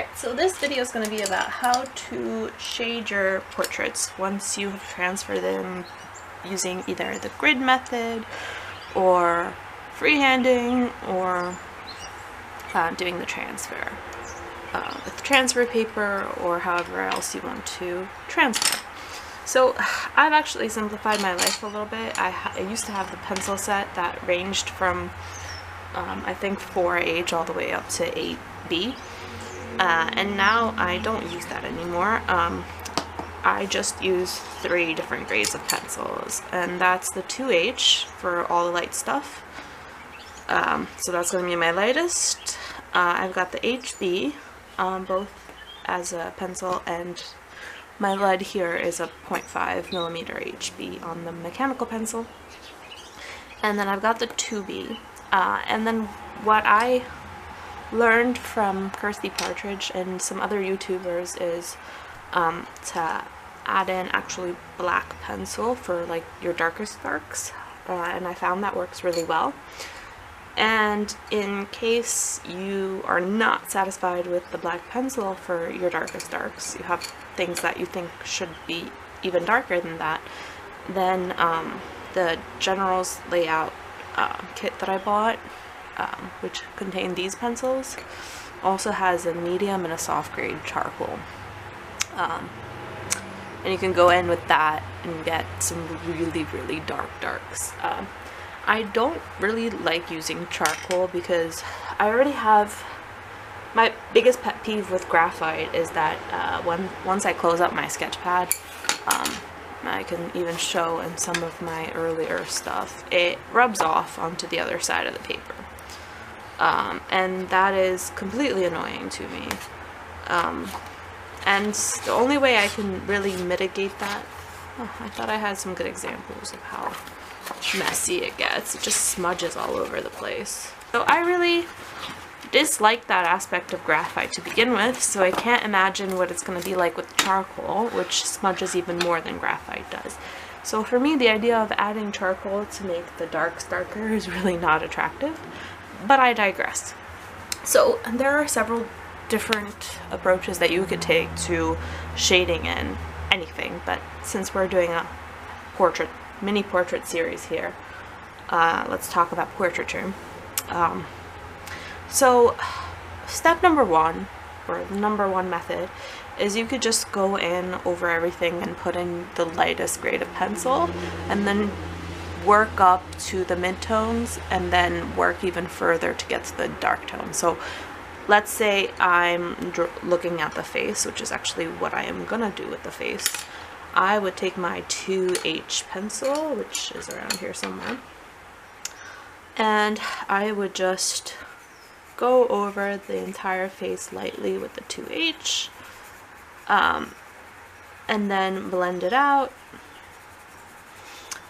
Alright, so this video is going to be about how to shade your portraits once you have transferred them using either the grid method or freehanding or doing the transfer with transfer paper or however else you want to transfer. So I've actually simplified my life a little bit. I used to have the pencil set that ranged from I think 4H all the way up to 8B. And now I don't use that anymore. I just use 3 different grades of pencils, and that's the 2H for all the light stuff. So that's going to be my lightest. I've got the HB, both as a pencil, and my lead here is a 0.5mm HB on the mechanical pencil. And then I've got the 2B. And then what I learned from Arya Portrait and some other YouTubers is to add in actually black pencil for like your darkest darks, and I found that works really well. And in case you are not satisfied with the black pencil for your darkest darks, you have things that you think should be even darker than that, then the General's Layout kit that I bought, which contained these pencils, also has a medium and a soft grade charcoal, and you can go in with that and get some really dark darks. I don't really like using charcoal because I already have, my biggest pet peeve with graphite is that once I close up my sketch pad, I can even show in some of my earlier stuff, it rubs off onto the other side of the paper. And that is completely annoying to me. And the only way I can really mitigate that, I thought I had some good examples of how messy it gets. It just smudges all over the place. So I really dislike that aspect of graphite to begin with, so I can't imagine what it's going to be like with charcoal, which smudges even more than graphite does. So for me, the idea of adding charcoal to make the darks darker is really not attractive, but I digress. So there are several different approaches that you could take to shading in anything, but since we're doing a mini portrait series here, let's talk about portraiture. So step number 1, or the number 1 method, is you could just go in over everything and put in the lightest grade of pencil and then work up to the midtones and then work even further to get to the dark tone. So let's say I'm looking at the face, which is actually what I am gonna do with the face. I would take my 2H pencil, which is around here somewhere, and I would just go over the entire face lightly with the 2H, and then blend it out,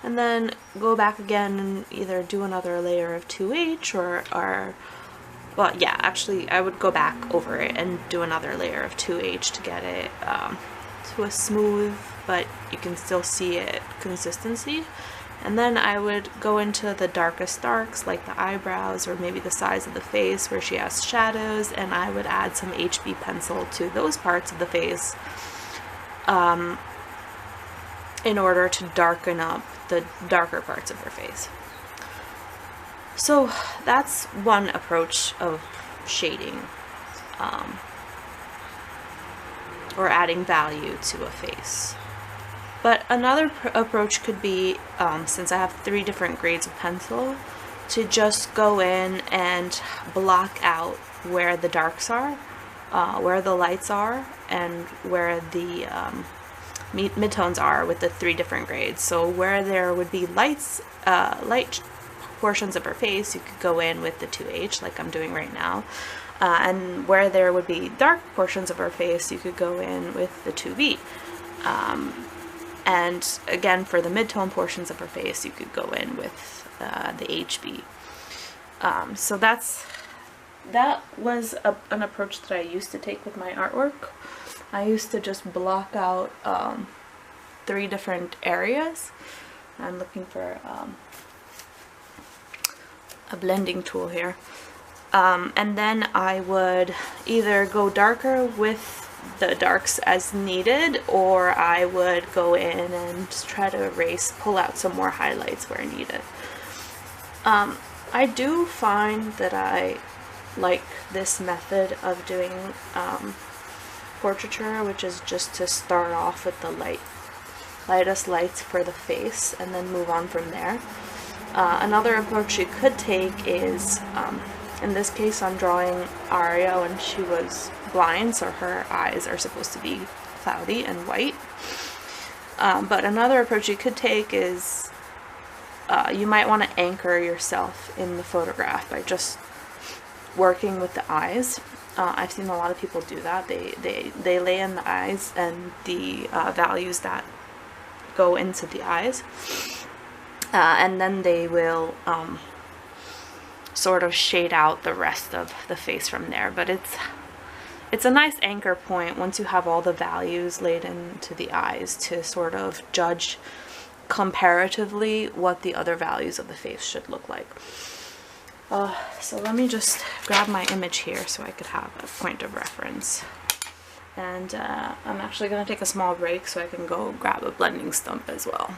and then go back again and either do another layer of 2H or well, yeah, actually I would go back over it and do another layer of 2H to get it to a smooth, but you can still see it, consistency. And then I would go into the darkest darks, like the eyebrows or maybe the sides of the face where she has shadows, and I would add some HB pencil to those parts of the face in order to darken up the darker parts of her face. So that's one approach of shading, or adding value to a face. But another approach could be, since I have 3 different grades of pencil, to just go in and block out where the darks are, where the lights are, and where the midtones are with the 3 different grades. So where there would be light portions of her face, you could go in with the 2H, like I'm doing right now. And where there would be dark portions of her face, you could go in with the 2B. And again, for the mid-tone portions of her face, you could go in with the HB. So that was an approach that I used to take with my artwork. I used to just block out 3 different areas. I'm looking for a blending tool here. And then I would either go darker with the darks as needed, or I would go in and just try to erase, pull out some more highlights where needed. I do find that I like this method of doing portraiture, which is just to start off with the lightest lights for the face and then move on from there. Another approach you could take is, in this case I'm drawing Arya when she was blind, so her eyes are supposed to be cloudy and white. But another approach you could take is you might want to anchor yourself in the photograph by just working with the eyes. I've seen a lot of people do that. They lay in the eyes and the values that go into the eyes, and then they will sort of shade out the rest of the face from there. But it's a nice anchor point once you have all the values laid into the eyes to sort of judge comparatively what the other values of the face should look like. So let me just grab my image here so I could have a point of reference. And I'm actually going to take a small break so I can go grab a blending stump as well.